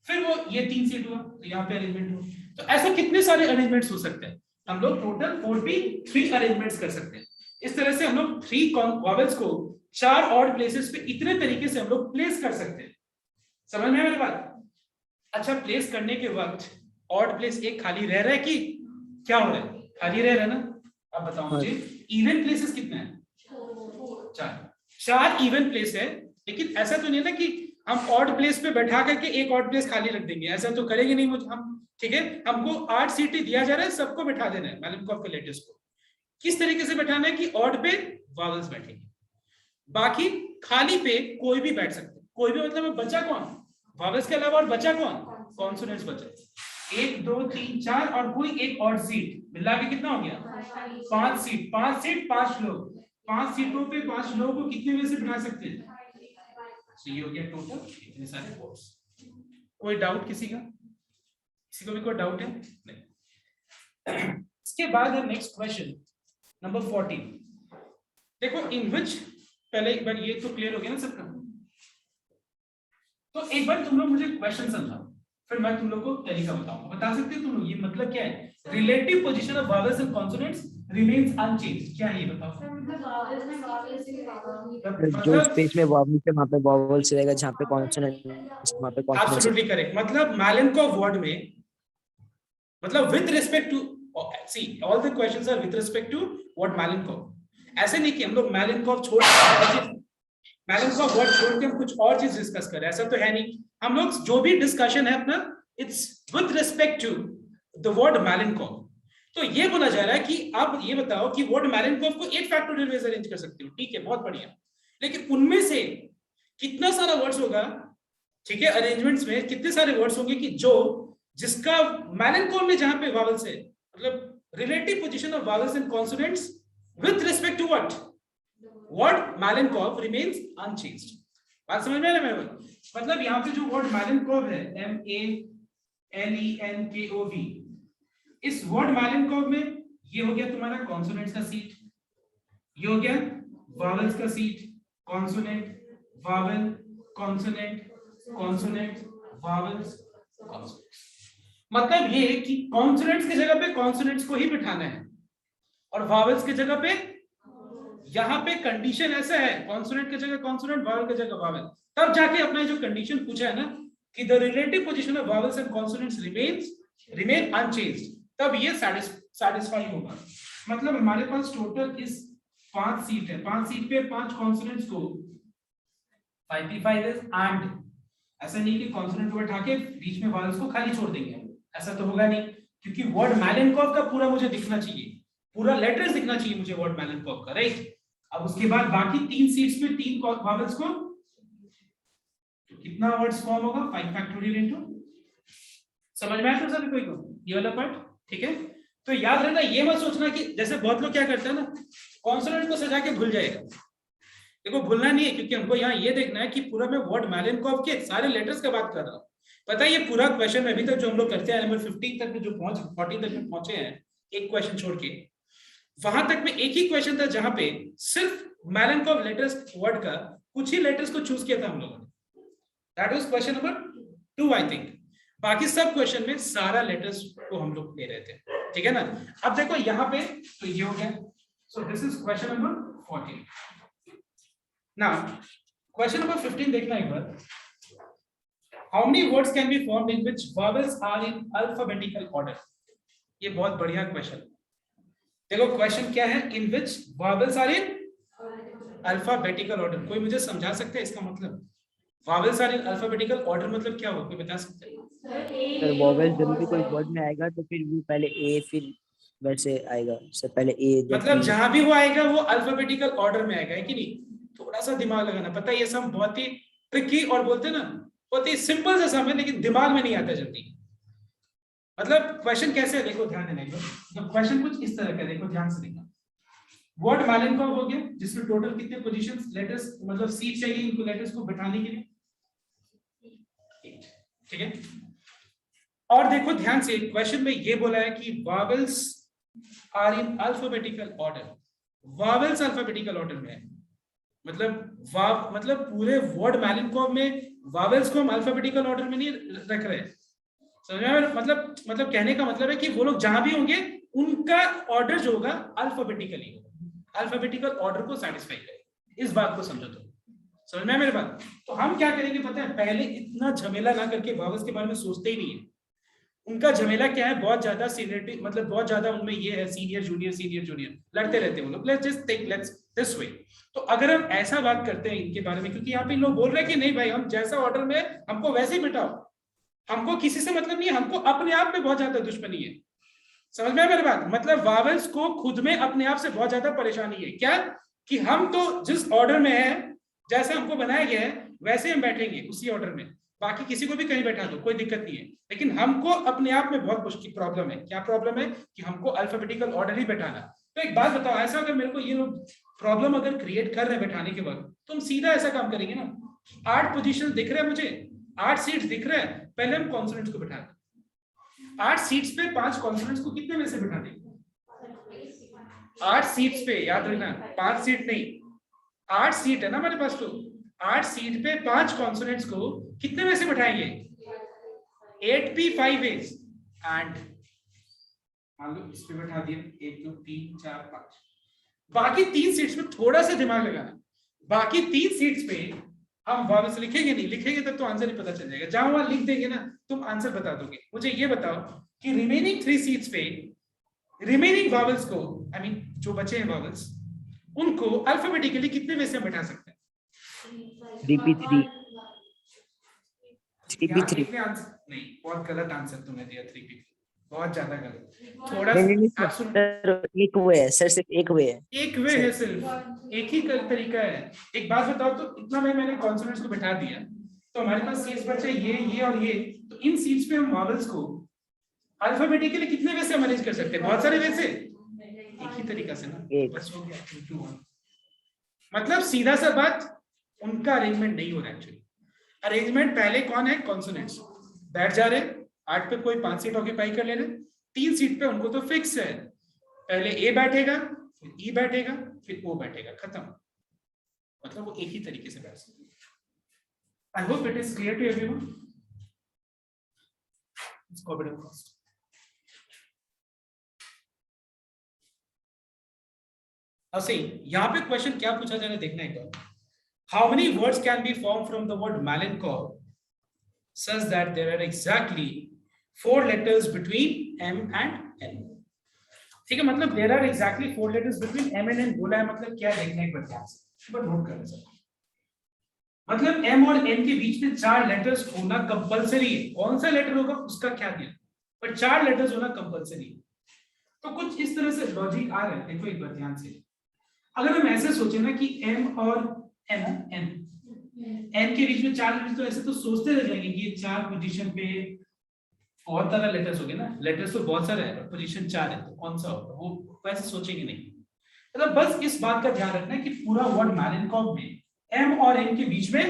फिर वो ये 3 सीट हुआ तो यहाँ पे अरेंजमेंट हुआ। तो ऐसे कितने सारे अरेंजमेंट्स हो सकते हैं? हम लोग टोटल 43 अरेंजमेंट्स कर सकते हैं। इस तरह से हम लोग 3 वॉवेल्स को 4 ऑड प्लेसेस पे इतने तरीके से हम लोग प्लेस कर सकते हैं। समझ में मेरी बात? अच्छा, प्लेस करने के वक्त ऑड प्लेस एक खाली रह रहा है कि क्या हो रहा है? खाली रह रहा है ना। अब बताओ मुझे इवन प्लेसेस कितने हैं? 4 इवन प्लेस है, लेकिन ऐसा तो नहीं है ना कि हम ऑड प्लेस पे बैठा करके एक ऑड प्लेस खाली रख देंगे, ऐसा तो करेंगे नहीं मुझे हम, ठीक है? हमको 8 सीटें दिया जा रहा है, सबको बैठा देना है मैलेनकॉफ के लेटेस्ट को। किस तरीके से बैठाना है कि ऑड पे वावल्स बैठेंगे, बाकी खाली पे कोई भी बैठ सकते, कोई भी मतलब बचा कौन? वावल्स के अलावा और बचा कौन? कॉन्सोनेंट्स बचे। 1 2 3 4 और कोई एक ऑड सीट मिला के कितना हो गया? 5 सीट। 5 सीट 5 लोग, 5 सीटों पे 5 लोगों को कितने में से बिठा सकते हैं? तो ये हो गया टोटल इतने सारे वोट्स। कोई डाउट किसी का? किसी को भी कोई डाउट है? नहीं। इसके बाद है नेक्स्ट क्वेश्चन नंबर 14। देखो इन विच, पहले एक बार ये तो क्लियर हो गया ना सबका? तो एक बार तुम लोग मुझे क्वेश्चन समझाओ, फिर मैं तुम लोग को तरीका बताऊंगा। बता सकते हो तुम लोग ये मतलब क्या है? Relative position of vowels and consonants remains unchanged, क्या है ये बताओ? जो स्पेस में वावल्स है वहां पे वावल्स रहेगा, जहां पे कॉन्सोनेंट्स वहां पे कॉन्सोनेंट्स। Absolutely correct. मतलब मैलेनकॉफ वर्ड में, मतलब with respect to, see all the questions are with respect to what Malenkov. ऐसे नहीं कि हम लोग मैलेनकॉफ छोड़ मैलेनकॉफ वर्ड छोड़ के हम कुछ और चीज डिस्कस करें, ऐसा तो है नहीं। हम लोग जो भी डिस्कशन है अपना, it's with respect to the word Malenkov. तो ये बोला जा रहा है कि आप ये बताओ कि वर्ड मैलेनकॉफ को 8 फैक्टोरियल वेज अरेंज कर सकते हो, ठीक है, बहुत बढ़िया। लेकिन उनमें से कितना सारा वर्ड्स होगा, ठीक है, अरेंजमेंट्स में कितने सारे वर्ड्स होंगे कि जो जिसका मैलेनकॉफ में जहां पे वावल्स है, मतलब relative position of vowels and consonants with respect to what word Malenkov remains unchanged. बात समझ में आ रहा है? मतलब यहाँ पे जो वर्ड मैलेनकॉफ है, MALENKOV, इस वर्ड मैलेनकॉफ में ये हो गया तुम्हारा कॉन्सोनेंट्स का सीट, ये हो गया वावल्स का seat, consonant vowel consonant consonant vowels consonant. मतलब ये कि कॉन्सोनेंट्स की जगह पे कॉन्सोनेंट्स को ही बिठाना है और वावल्स की जगह पे, यहाँ पे कंडीशन ऐसा है कॉन्सोनेंट की जगह कॉन्सोनेंट, वावल की जगह वावल, तब जाके अपना जो कंडीशन पूछा है ना कि the relative position of vowels and consonants remain unchanged, तब ये सैटिस्फाई होगा। मतलब हमारे पास टोटल इस 5 सीट है, 5 सीट पे 5 कॉन्सोनेंट्स को 5p5 इज एंड, ऐसा नहीं कि कॉन्सोनेंट को बैठा के बीच में वावल्स को खाली छोड़ देंगे, ऐसा तो होगा नहीं। क्योंकि वर्ड मैलेनकॉफ का पूरा मुझे दिखना चाहिए, पूरा लेटर्स दिखना चाहिए मुझे वर्ड मैलेनकॉफ का, राइट। अब उसके बाद बाकी 3 सीट्स में 3 वॉवेल्स को, तो कितना वर्ड्स फॉर्म होगा 5 फैक्टोरियल इनटू, समझ में आया सभी कोई को ये वाला पार्ट, ठीक है। तो याद रखना, ये मत सोचना कि जैसे बहुत लोग क्या करते हैं ना, कॉन्सोनेंट को सजा के भूल जाएगा। देखो भूलना नहीं है, क्योंकि हमको यहाँ ये देखना है कि पूरा मैं वर्ड मैलेनकॉफ के सारे लेटर्स का बात कर रहा हूँ। पता है ये पूरा क्वेश्चन में अभी तक जो हम लोग करते हैं नंबर 15 तक में जो 14 तक में पहुंचे हैं, एक क्वेश्चन छोड़ के, वहां तक में एक ही क्वेश्चन था जहां पे सिर्फ मैलेनकॉफ लेटर्स वर्ड का कुछ ही लेटर्स को चूज किया था हम लोगों ने, that was question number 2 I think. बाकी सब क्वेश्चन में सारा लेटर्स को हम लोग ले रहे थे, ठीक है ना। अब देखो यहाँ पे तो ये हो गया, so this is question number 14। Now question number 15 देखना एक बार। How many words can be formed in which vowels are in alphabetical order? ये बहुत बढ़िया क्वेश्चन। देखो क्वेश्चन क्या है, in which vowels are in alphabetical order। कोई मुझे समझा सकता है इसका मतलब? vowels are in alphabetical order मतलब क्या हो, कोई बता सकता है? सर वॉवेल जब भी कोई वर्ड में आएगा तो फिर वो पहले ए फिर वैसे आएगा सर, पहले ए मतलब जहां भी वो आएगा वो अल्फाबेटिकल ऑर्डर में आएगा, है कि नहीं। थोड़ा सा दिमाग लगाना, पता है ये सब बहुत ही ट्रिकी और बोलते हैं ना बहुत ही सिंपल सा सम है, लेकिन दिमाग में नहीं आता जल्दी। मतलब क्वेश्चन कैसे है देखो, ध्यान देना। तो क्वेश्चन कुछ इस तरह का, देखो ध्यान से देखना। वर्ड मैलेनकॉफ हो गया जिसमें टोटल कितने पोजीशंस लेटर्स मतलब सीट चाहिए इनको लेटर्स को बैठाने के लिए, ठीक है। और देखो ध्यान से क्वेश्चन में ये बोला है कि vowels are in alphabetical order. Vowels alphabetical order में है, मतलब पूरे वर्ड मैलेनकॉफ में वावेल्स को हम अल्फाबेटिकल ऑर्डर में नहीं रख रहे। समझ में? मतलब कहने का मतलब है कि वो लोग जहां भी होंगे उनका ऑर्डर जो होगा अल्फाबेटिकली होगा, अल्फाबेटिकल ऑर्डर को सेटिस्फाई करेगा। इस बात को समझो, तो समझ में मेरे बात। तो हम क्या करेंगे पता है, पहले इतना झमेला ना करके वावेल्स के बारे में सोचते ही नहीं है। उनका झमेला क्या है, बहुत ज्यादा सीनियरिटी, मतलब बहुत ज्यादा उनमें ये है सीनियर जूनियर लड़ते रहते हैं वो लोग। Let's just think let's this way. तो अगर हम ऐसा बात करते हैं इनके बारे में, क्योंकि यहाँ पे लोग बोल रहे हैं कि नहीं भाई हम जैसा ऑर्डर में हमको वैसे ही बिठाओ, हमको किसी से मतलब नहीं है, हमको अपने आप में बहुत ज्यादा दुश्मनी है। समझ में मेरी बात, मतलब वावेल्स को खुद में अपने आप से बहुत ज्यादा परेशानी है। क्या कि हम तो जिस ऑर्डर में है, जैसा हमको बनाया गया है वैसे हम बैठेंगे उसी ऑर्डर में, बाकी किसी को भी कहीं बैठा दो कोई दिक्कत नहीं है। लेकिन हमको अपने आप में बहुत मुश्किल प्रॉब्लम है। क्या प्रॉब्लम है कि हमको अल्फाबेटिकल ऑर्डर ही बैठाना। तो एक बात बताओ, ऐसा अगर मेरे को ये लोग प्रॉब्लम अगर क्रिएट कर रहे हैं बैठाने के वक्त, तो हम सीधा ऐसा काम करेंगे ना, 8 पोजीशन दिख रहे हैं मुझे, 8 सीट्स दिख रहे हैं, पहले हम कॉन्सोनेंट्स को बैठा दें। 8 सीट्स पे 5 कॉन्सोनेंट्स को कितने में से बैठा देंगे? 8 सीट्स पे, याद रखना 5 सीट नहीं, 8 सीट है ना हमारे पास। तो 8 सीट पे 5 कॉन्सोनेंट्स को कितने में से बैठाएंगे? 8p5 ways। एंड मान लो इस पे बैठा दिया 1 2 3 4 5। बाकी 3 सीट्स में थोड़ा सा दिमाग लगाना, बाकी 3 सीट्स पे हम वावेल्स लिखेंगे नहीं, लिखेंगे तब तो आंसर ही पता चल जाएगा। जहां वहां लिख देंगे ना तुम आंसर बता दोगे। मुझे ये बताओ कि रिमेनिंग 3 सीट्स पे रिमेनिंग वावेल्स को, आई मीन जो बचे हैं वावेल्स, उनको अल्फाबेटिकली कितने में से हम बैठा सकते हैं? 3p3 3p3 नहीं, बहुत गलत आंसर तुमने दिया। 3p3 बहुत ज्यादा गलत। थोड़ा नहीं आप सुन, सर, एक वे है सर, सिर्फ एक वे है। एक वे है, सिर्फ एक ही तरीका है। एक बात बताओ तो, इतना मैंने कॉन्सोनेंट्स को बैठा दिया तो हमारे पास सीट्स बचे ये और ये। तो इन सीट्स पे हम वावेल्स को अल्फाबेटिकली कितने वे से मैनेज कर सकते हैं? बहुत सारे वे से, एक ही तरीका से ना, बस हो गया 2 to 1। मतलब सीधा सा बात, उनका अरेंजमेंट नहीं हो रहा एक्चुअली। अरेंजमेंट पहले कौन है? कॉन्सोनेंट्स बैठ जा रहे, 8 पे कोई 5 सीट ऑक्यूपाई कर ले रहे, 3 सीट पे उनको तो फिक्स है, पहले ए बैठेगा, फिर ई बैठेगा, फिर ओ बैठेगा, खत्म। मतलब वो एक ही तरीके से बैठ सकते हैं। I hope it is clear to everyone. Let's go a bit first. अब see, यहाँ पे क्वेश्चन क्या पूछा जा रहा है देखना एक बार। How many words can be formed from the word Malenkov such that there are exactly 4 letters between M and N? ठीक है, मतलब there are exactly 4 letters between M and N बोला है, मतलब क्या देखना एक बार ध्यान से, पर नोट करना सर। मतलब M और N के बीच में 4 लेटर्स होना कंपलसरी है। कौन सा लेटर होगा उसका क्या दिया? पर 4 लेटर्स होना कंपलसरी है। तो कुछ इस तरह से लॉजिक आ रहा है, देखो एक बार ध्यान से। अगर हम ऐसे सोचे ना कि m और n के बीच में 4 लेटर्स, तो ऐसे तो सोचते रह जाएंगे कि ये 4 पोजीशन पे बहुत सारा लेटर्स हो गए ना, लेटर्स तो बहुत सारे हैं पर पोजीशन 4 है, तो कौन सा होगा, वो वैसे सोचेंगे नहीं। मतलब बस इस बात का ध्यान रखना है कि पूरा वर्ड मैलेनकॉफ में m और n के बीच में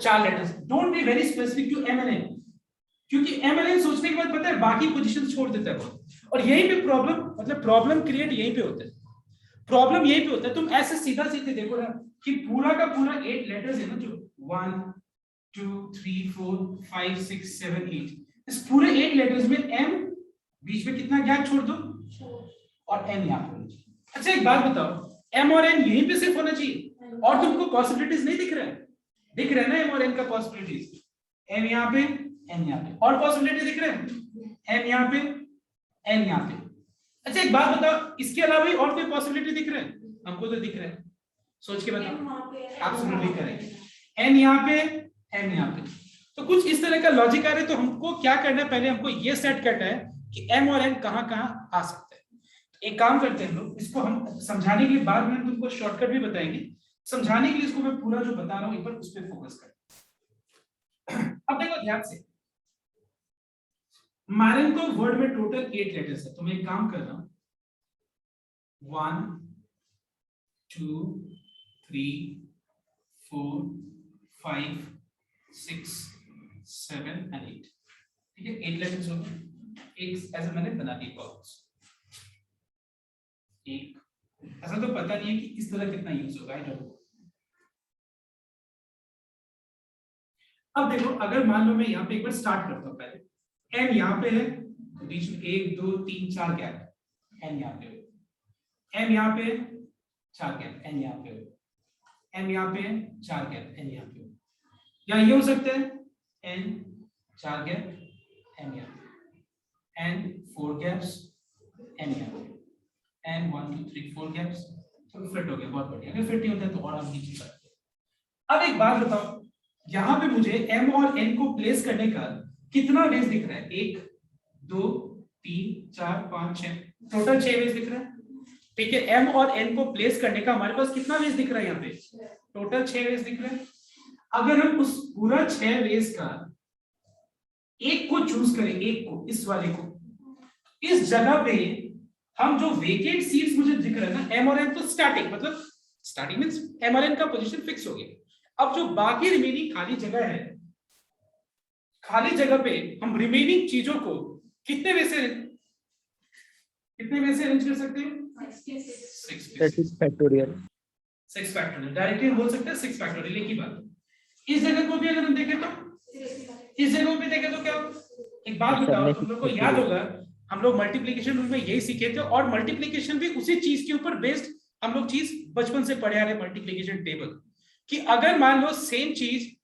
4 letters. Don't be very specific to m and n, क्योंकि m एंड n सोचने के बाद पता है बाकी पोजीशन छोड़ देता है वो, और यहीं पे प्रॉब्लम, मतलब प्रॉब्लम क्रिएट यहीं पे होता है, प्रॉब्लम यहीं पे होता है। तुम ऐसे सीधा सीधे देखो ना कि पूरा का पूरा 8 लेटर्स है ना, जो 1 2 3 4 5 6 7 8, इस पूरे 8 लेटर्स में m बीच में कितना गैप छोड़ दो और n यहां पर होना चाहिए। अच्छा एक बात बताओ, m और n यहीं पे सिर्फ होना चाहिए और तुमको पॉसिबिलिटीज नहीं दिख रहा है? दिख रहा है ना m और n का पॉसिबिलिटीज, m यहां पे n यहां पे, और पॉसिबिलिटी दिख रहे हैं m यहां पे n यहां पे। अच्छा एक बात बताओ, इसके अलावा भी और कोई पॉसिबिलिटी दिख रहा है? हमको तो दिख रहा है, सोच के बताओ। एब्सोल्युटली करेक्ट, n यहां पे m यहां पे। तो कुछ इस तरह का लॉजिक आ रहा है, तो हमको क्या करना है, पहले हमको ये सेट करना है कि m और n कहां-कहां आ सकते हैं। एक काम करते हैं हम लोग, इसको हम समझाने के लिए बाद में हम तुमको शॉर्टकट भी बताएंगे, समझाने के लिए इसको मैं पूरा जो बता रहा हूं एक बार उस पर फोकस कर। अब देखो ध्यान से, मैलेनकॉफ वर्ड में टोटल 8 लेटर्स है, तो मैं एक काम कर रहा हूं 1 2 3 4 5 6 7 एंड 8, ठीक है 8 लेटर्स हो गए। एक ऐसा मैंने बना दी बॉक्स, एक ऐसा तो पता नहीं है कि इस तरह कितना यूज होगा, आई डोंट नो। अब देखो अगर मान लो मैं यहाँ पे एक बार स्टार्ट करता हूँ, पहले n यहाँ पे है, बीच में 1 2 3 4 गैप, n यहाँ पे हो, m यहाँ पे 4 गैप, n यहाँ पे हो, m यहाँ पे 4 गैप, n यहाँ पे हो, या ये हो सकता है n 4 गैप, n यहाँ पे, n 4 गैप्स, n यहाँ पे, n 1 2 3 4 गैप्स, तो फिट हो गया, बहुत बढ़िया। अगर फिट नहीं होता है तो और आप नीचे सकते हैं। अब एक बात बताओ, यहाँ पे मुझे m और n को प्लेस करने का कितना वेज दिख रहा है? 1 2 3 4 5 6, टोटल 6 वेज दिख रहा है, ठीक है। m और n को प्लेस करने का हमारे पास कितना वेज दिख रहा है? यहाँ पे टोटल 6 वेज दिख रहा है। अगर हम उस पूरा 6 वेज का एक को चूज करें, एक को, इस वाले को, इस जगह पे हम जो वेकेंट सीट्स मुझे दिख रहा है ना, m और n तो स्टैटिक, मतलब स्टैटिक मींस m और n का पोजीशन फिक्स हो गया। अब जो बाकी रिमेनिंग खाली जगह है, खाली जगह पे हम रिमेनिंग चीजों को कितने वे से अरेंज कर सकते हैं? 6 फैक्टोरियल, 6 फैक्टोरियल, डायरेक्टली बोल सकते हैं 6 फैक्टोरियल। एक ही बात, इस जगह को भी अगर हम देखें तो, इस जगह को भी देखें तो क्या? एक बात बताओ, तुम लोग को याद होगा हम लोग मल्टीप्लिकेशन रूल में यही सीखे थे, और मल्टीप्लिकेशन भी उसी चीज के ऊपर बेस्ड हम लोग चीज बचपन से पढ़े आ रहे, मल्टीप्लिकेशन टेबल, कि अगर मान लो सेम चीज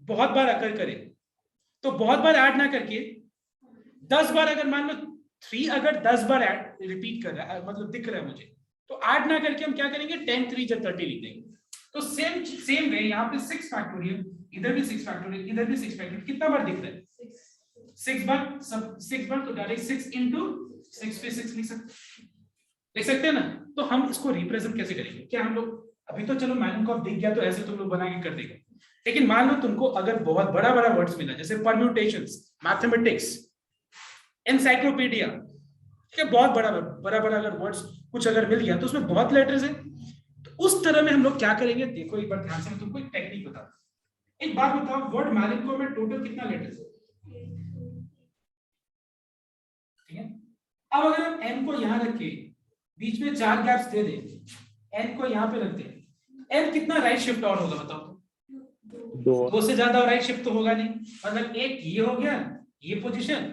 बहुत बार अकर करे तो बहुत बार ऐड ना करके 10 बार, अगर मान लो 3 अगर 10 बार ऐड रिपीट कर रहा है, मतलब दिख रहा है मुझे, तो ऐड ना करके हम क्या करेंगे 10 3 जब 30 लिख देंगे। तो सेम वे यहाँ पे 6 फैक्टोरियल, इधर भी 6 फैक्टोरियल, इधर भी 6 फैक्टोरियल, कितना बार दिख रहा है? 6 बार, सब 6 बार, तो डायरेक्ट 6 into 6 पे 6 लिख सकते हैं ना। तो हम इसको रिप्रेजेंट कैसे करेंगे? क्या हम लोग अभी तो चलो मैलेनकॉफ दिख गया तो ऐसे तुम लोग बना के कर देंगे, लेकिन मान लो तुमको अगर बहुत बड़ा बड़ा वर्ड्स मिला, जैसे परम्यूटेशंस, मैथमेटिक्स, एनसाइक्लोपीडिया, ठीक है, बहुत बड़ा बड़ा अगर वर्ड्स कुछ अगर मिल गया तो उसमें बहुत लेटर्स है, तो उस तरह में हम लोग क्या करेंगे? देखो एक बार ध्यान से, मैं तुमको एक टेक्निक बताता हूं। एक बात बताओ, वर्ड मैलेनकॉफ में टोटल कितना लेटर्स है? ठीक है, अब अगर हम n को यहां रख के बीच में 4 गैप्स दे दें, n को यहां पे रख दें, n कितना राइट शिफ्ट और होगा बताओ? 2 से ज्यादा राइट शिफ्ट तो होगा नहीं, मतलब एक ये हो गया, ये पोजीशन,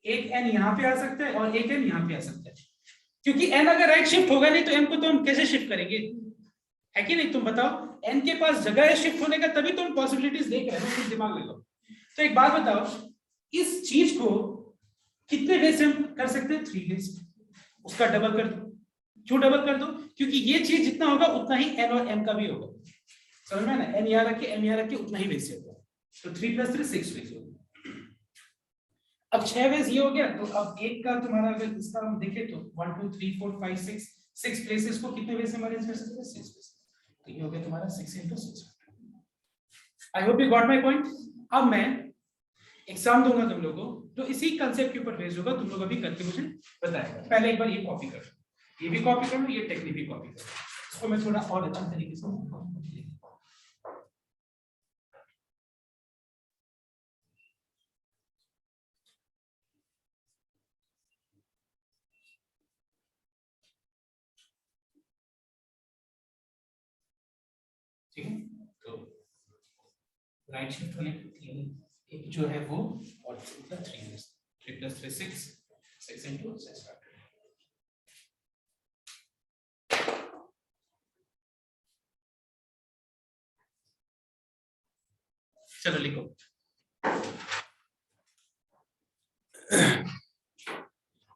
एक n यहां पे आ सकता है और एक n यहां पे आ सकता है, क्योंकि n अगर राइट शिफ्ट होगा नहीं तो m को तो हम कैसे शिफ्ट करेंगे? है कि नहीं? तुम बताओ, n के पास जगह है शिफ्ट होने का, तभी तो हम पॉसिबिलिटीज देख रहे हैं, कुछ दिमाग लगाओ। तो एक बात बताओ, इस चीज को कितने वे से हम कर सकते हैं? 3 वे से। उसका डबल कर दो। क्यों डबल कर दो? क्योंकि ये चीज जितना होगा उतना ही n और m का भी होगा, समझ में ना? n यहाँ रख के m यहाँ रख के उतना ही वे से होगा, तो 3 + 3 6 वे से होगा। अब 6 वेज ये हो गया, तो अब एक का तुम्हारा अगर इसका हम देखें तो 1 2 3 4 5 6 प्लेसेस को कितने वे से अरेंज कर सकते हैं? 6 वेज। तो ये हो गया तुम्हारा 6 × 6। आई hope you got my point. अब मैं एग्जाम दूंगा तुम लोगों को, तो इसी कंसेप्ट के ऊपर बेस्ड होगा, तुम लोग अभी करके मुझे बताएगा। पहले एक बार ये कॉपी कर लो, ये भी कॉपी कर लो, ये टेक्निक भी कॉपी कर लो, इसको मैं थोड़ा और अच्छे तरीके से ठीक है। तो राइट शिफ्ट होने एक जो है वो और 3 + 3 6 6 × 6। चलो लिखो।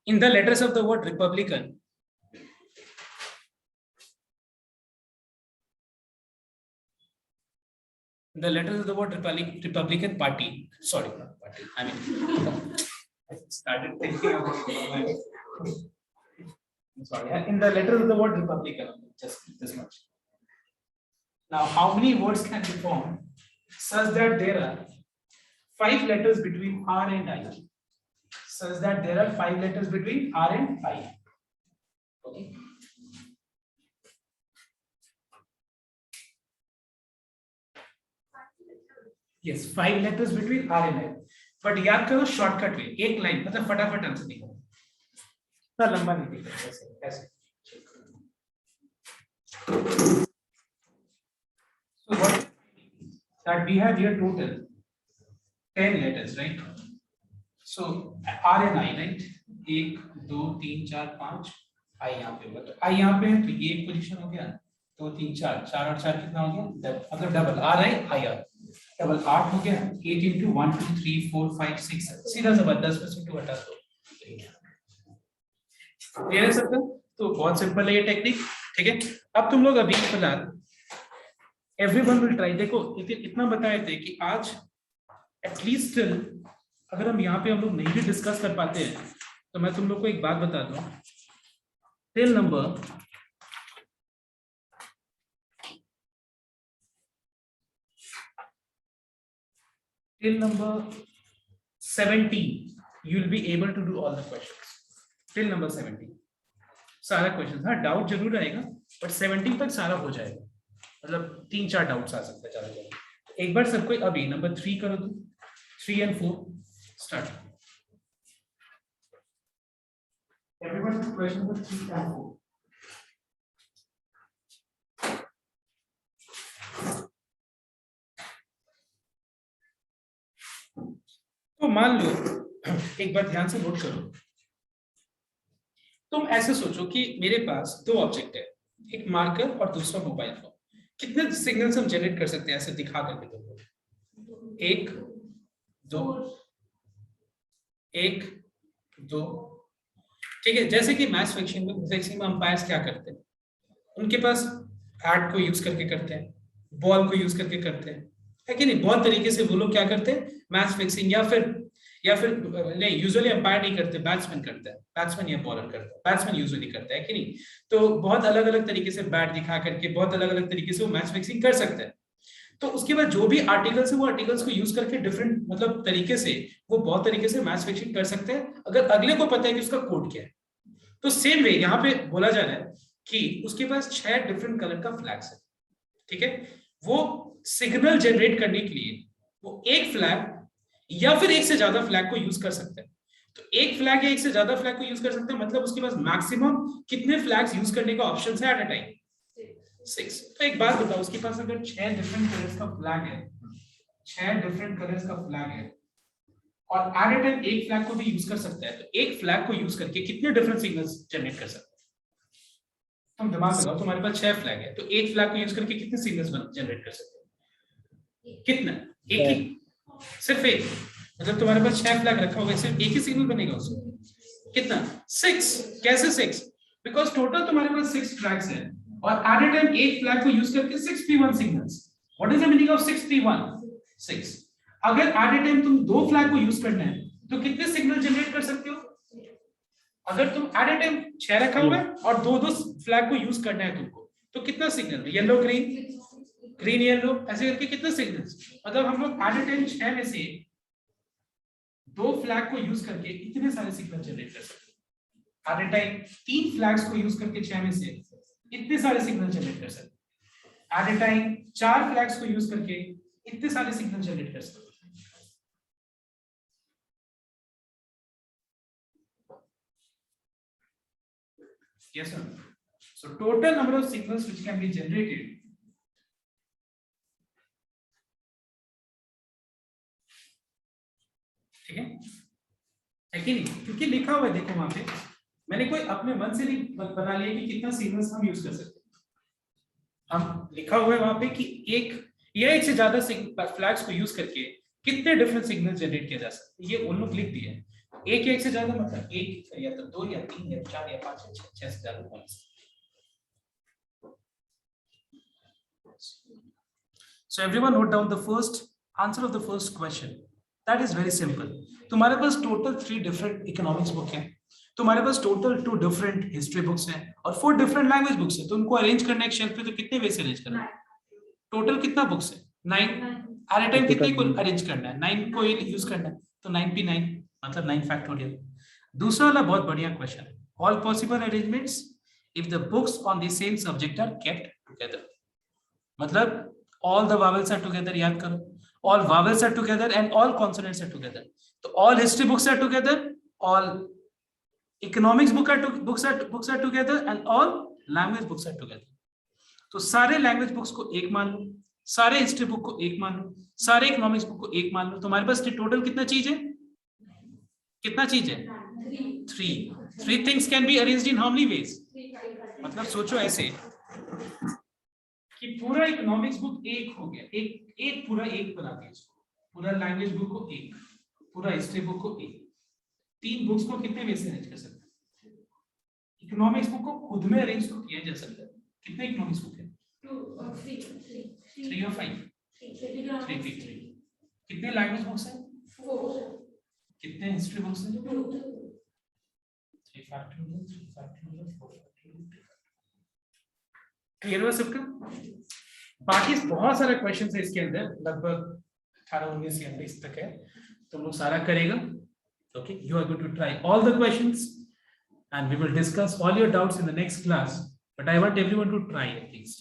In the letters of the word Republican, the letters of the word Republican Party. Sorry, not party. I mean, I started thinking about. Sorry. In the letters of the word Republican, just this much. Now, how many words can be formed such that there are 5 letters between R and I? Such that there are 5 letters between R and I. Okay. Yes, 5 letters between R and I. But याद करो shortcut way, एक line मतलब फटाफट answer निकालो, इतना लंबा नहीं लिखना, ऐसे ऐसे। So what that we have here total 10 letters, right? So R and I, right? 1 2 3 4 5 I यहाँ पे होगा, तो I यहाँ पे है, तो ये एक पोजीशन हो गया, 2 3 4 4 और 4 कितना हो गया? मतलब double R I I R, double 8 हो गया। 8 × 1 2 3 4 5 6 सीधा जबरदस्त में से 2 हटा दो। क्लियर है सबका? तो बहुत सिंपल है ये टेक्निक, ठीक है। अब तुम लोग अभी फिलहाल एवरीवन विल ट्राई, देखो इतना बताए थे कि आज एटलीस्ट अगर हम यहाँ पे हम लोग नहीं भी डिस्कस कर पाते हैं, तो मैं तुम लोग को एक बात बता दूं, till number 17 you will be able to do all the questions till number 17 सारा क्वेश्चन। हाँ डाउट जरूर आएगा, बट 17 तक सारा हो जाएगा, मतलब 3-4 डाउट्स आ सकते हैं ज्यादा ज्यादा। एक बार सबको अभी नंबर 3 करो, तुम 3 and 4 start. Everyone to question number 3 and 4. तो मान लो, एक बार ध्यान से नोट करो, तुम ऐसे सोचो कि मेरे पास 2 ऑब्जेक्ट है, एक मार्कर और दूसरा मोबाइल फोन। कितने सिग्नल्स हम जनरेट कर सकते हैं ऐसे दिखा करके तुमको? 1 2 1 2, ठीक है। जैसे कि मैच फिक्सिंग में अंपायर्स क्या करते हैं, उनके पास बैट को यूज करके करते हैं, बॉल को यूज करके करते हैं, है कि नहीं? बहुत तरीके से वो लोग क्या करते हैं मैच फिक्सिंग, या फिर नहीं, यूजुअली अंपायर नहीं करते, बैट्समैन करता है, बैट्समैन या बॉलर करता है, बैट्समैन यूजुअली करता है कि नहीं? तो बहुत अलग अलग तरीके से बैट दिखा करके बहुत अलग अलग तरीके से वो मैच फिक्सिंग कर सकते हैं। तो उसके बाद जो भी आर्टिकल्स है वो आर्टिकल्स को यूज करके डिफरेंट मतलब तरीके से वो बहुत तरीके से मैच फिक्सिंग कर सकते हैं, अगर अगले को पता है कि उसका कोड क्या है। तो सेम वे यहाँ पे बोला जा रहा है कि उसके पास 6 डिफरेंट कलर का फ्लैग्स है, ठीक है। वो सिग्नल जनरेट करने के लिए वो एक फ्लैग या फिर एक से ज्यादा फ्लैग को यूज कर सकते हैं। तो एक फ्लैग या एक से ज्यादा फ्लैग को यूज कर सकते हैं, मतलब उसके पास मैक्सिमम कितने फ्लैग्स यूज करने का ऑप्शन है एट अ टाइम? 6। तो एक बात बताओ, उसके पास अगर 6 डिफरेंट कलर्स का फ्लैग है, 6 डिफरेंट कलर्स का फ्लैग है और एट अ टाइम एक फ्लैग को भी यूज कर सकता है, तो एक फ्लैग को यूज करके कितने डिफरेंट सिग्नल्स जनरेट कर सकते हैं? तुम दिमाग लगाओ, तुम्हारे पास 6 फ्लैग है, तो एक फ्लैग को यूज करके कितने सिग्नल्स जनरेट कर सकते हैं? कितना? एक ही, सिर्फ एक, मतलब तुम्हारे पास 6 फ्लैग रखा होगा, सिर्फ एक ही सिग्नल बनेगा उसमें। कितना? 6। कैसे 6? बिकॉज टोटल तुम्हारे पास 6 फ्लैग्स हैं और एट अ टाइम एक फ्लैग को यूज करके 6p1 signals. What is the meaning of 6p1? 6। अगर एट अ टाइम तुम 2 फ्लैग को यूज करना है तो कितने सिग्नल जनरेट कर सकते हो? अगर तुम एट ए टाइम 6 रखा हुआ है और दो दो फ्लैग को यूज करना है तुमको, तो कितना signal? Yellow green, green yellow, ऐसे करके कितने सिग्नल्स? मतलब हम लोग एट ए टाइम 6 में से दो फ्लैग को यूज करके इतने सारे सिग्नल जनरेट कर सकते हैं। एट ए टाइम 3 फ्लैग्स को यूज करके 6 में से इतने सारे सिग्नल जनरेट कर सकते हैं। एट ए टाइम 4 फ्लैग्स को यूज करके इतने सारे सिग्नल जनरेट कर सकते हैं। Yes, sir. So total number of signals which can be generated ठीक है कि नहीं? क्योंकि लिखा हुआ है, देखो वहां पे मैंने कोई अपने मन से नहीं बना लिया कि कितना सिग्नल्स हम यूज कर सकते हैं। हम लिखा हुआ है वहां पे कि एक या एक से ज्यादा फ्लैग्स को यूज करके कितने डिफरेंट सिग्नल जनरेट किया जा सकते हैं, ये उन लोग लिख दिए। एक या एक से ज्यादा मतलब एक या तो 2 या 3 या 4 या 5 या 6 से ज्यादा कौन सा? So everyone note down the first answer of the first question. That is very simple. तुम्हारे पास टोटल 3 डिफरेंट इकोनॉमिक्स बुक हैं, तुम्हारे पास टोटल 2 डिफरेंट हिस्ट्री बुक्स हैं और 4 डिफरेंट लैंग्वेज बुक्स हैं। तो उनको अरेंज करना एक शेल्फ पे, तो कितने वे से अरेंज करना है? टोटल कितना बुक्स है? 9। एट ए टाइम कितने को अरेंज करना है? 9 को यूज करना है, तो 9 p 9 मतलब 9 फैक्टोरियल। दूसरा वाला बहुत बढ़िया question, all possible arrangements if the books on the same subject are kept together. मतलब all the vowels are together, याद करो, all vowels are together and all consonants are together. तो all history books are together, all economics books are together and all language books are together. तो सारे language books को एक मान लो, सारे history book को एक मान लो, सारे इकोनॉमिक्स बुक को एक मान लो। तुम्हारे पास टोटल कितना चीज है? कितना चीज है? 3 things can be arranged in how many ways? मतलब सोचो ऐसे कि पूरा इकोनॉमिक्स बुक एक हो गया, एक पूरा एक बना दिया इसको, पूरा लैंग्वेज बुक को एक, पूरा हिस्ट्री बुक को एक। 3 बुक्स को कितने वे से अरेंज कर सकते हैं? इकोनॉमिक्स बुक को खुद में अरेंज तो किया जा सकता है। कितने इकोनॉमिक्स बुक है? 3 और 5 3। कितने लैंग्वेज बुक्स हैं? 4। कितने हिस्ट्री बुक्स हैं? 3 फैक्टोरियल 3 फैक्टोरियल 4 फैक्टोरियल। क्लियर हुआ सबका? बाकी बहुत सारे क्वेश्चंस है इसके अंदर, लगभग 18-19 या 20 तक है, तुम लोग सारा करेगा। Okay, you are going to try all the questions and we will discuss all your doubts in the next class, but I want everyone to try at least.